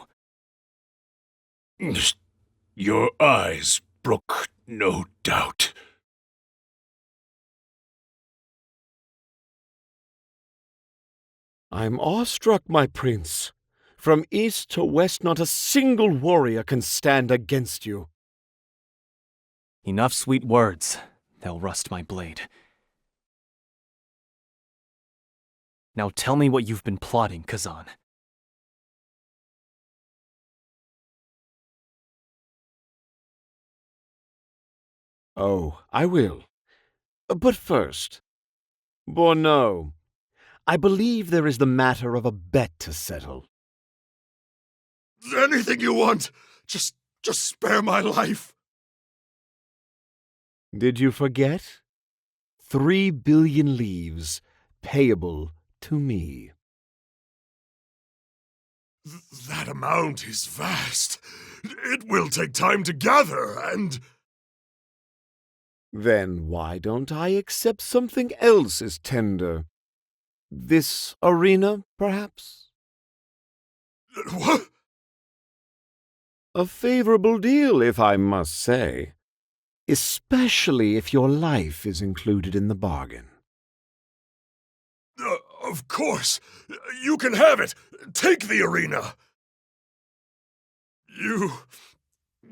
Your eyes brook no doubt. I'm awestruck, my prince. From east to west, not a single warrior can stand against you. Enough sweet words. They'll rust my blade. Now tell me what you've been plotting, Kazan. Oh, I will. But first, Borno, I believe there is the matter of a bet to settle. Anything you want. Just spare my life. Did you forget? 3 billion leaves, payable to me. That amount is vast. It will take time to gather, and... Then why don't I accept something else as tender? This arena, perhaps? What? A favorable deal, if I must say. Especially if your life is included in the bargain. Of course. You can have it. Take the arena. You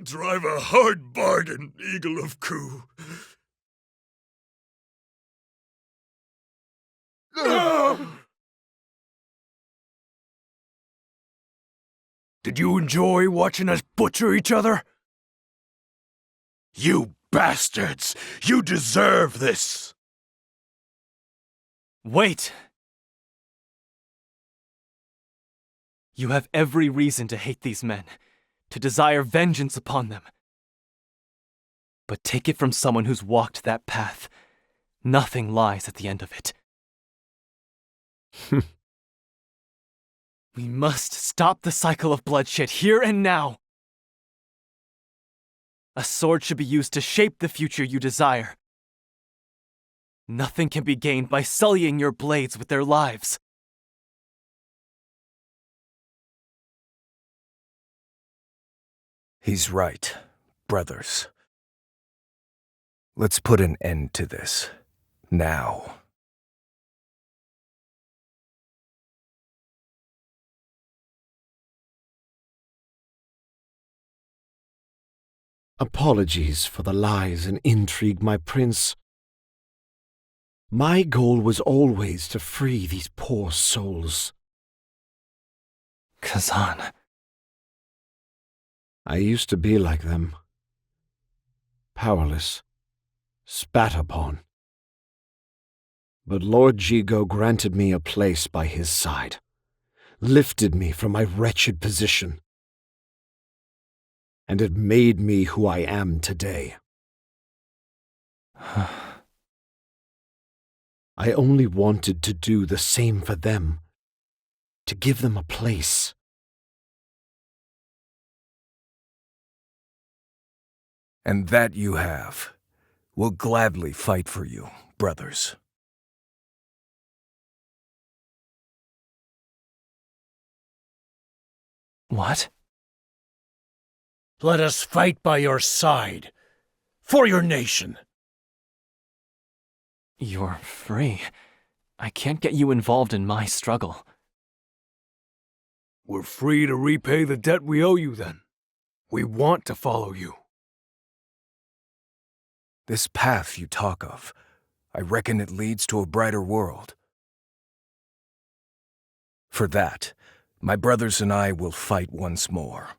drive a hard bargain, Eagle of Ku. Did you enjoy watching us butcher each other? You bastards! You deserve this! Wait! You have every reason to hate these men, to desire vengeance upon them. But take it from someone who's walked that path. Nothing lies at the end of it. We must stop the cycle of bloodshed here and now. A sword should be used to shape the future you desire. Nothing can be gained by sullying your blades with their lives. He's right, brothers. Let's put an end to this, now. Apologies for the lies and intrigue, my prince. My goal was always to free these poor souls. Kazan. I used to be like them. Powerless. Spat upon. But Lord Jigo granted me a place by his side. Lifted me from my wretched position. And it made me who I am today. I only wanted to do the same for them, to give them a place. And that you have. We'll gladly fight for you, brothers. What? Let us fight by your side, for your nation. You're free. I can't get you involved in my struggle. We're free to repay the debt we owe you then. We want to follow you. This path you talk of, I reckon it leads to a brighter world. For that, my brothers and I will fight once more.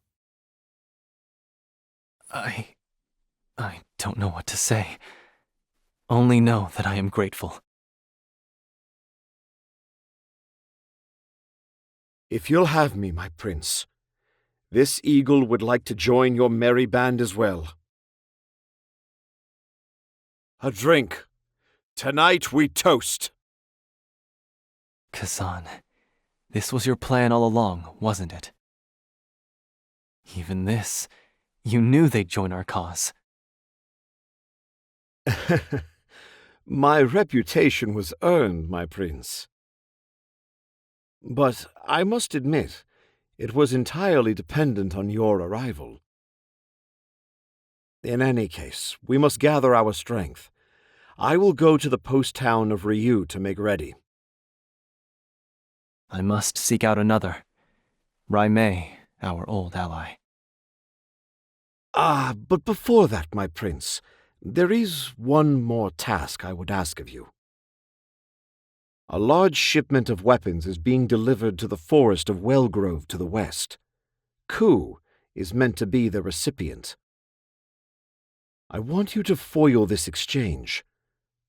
I don't know what to say. Only know that I am grateful. If you'll have me, my prince, this eagle would like to join your merry band as well. A drink. Tonight we toast. Kazan, this was your plan all along, wasn't it? Even this, you knew they'd join our cause. My reputation was earned, my prince. But I must admit, it was entirely dependent on your arrival. In any case, we must gather our strength. I will go to the post town of Ryu to make ready. I must seek out another. Raimei, our old ally. But before that, my prince, there is one more task I would ask of you. A large shipment of weapons is being delivered to the forest of Wellgrove to the west. Ku is meant to be the recipient. I want you to foil this exchange.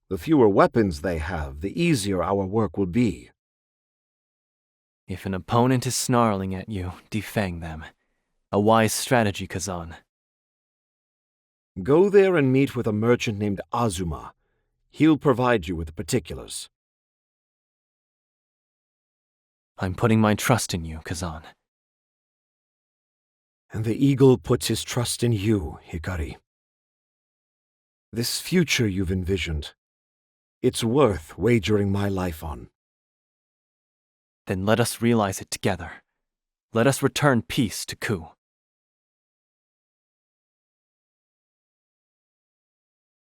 The fewer weapons they have, the easier our work will be. If an opponent is snarling at you, defang them. A wise strategy, Kazan. Go there and meet with a merchant named Azuma. He'll provide you with the particulars. I'm putting my trust in you, Kazan. And the eagle puts his trust in you, Hikari. This future you've envisioned, it's worth wagering my life on. Then let us realize it together. Let us return peace to Ku.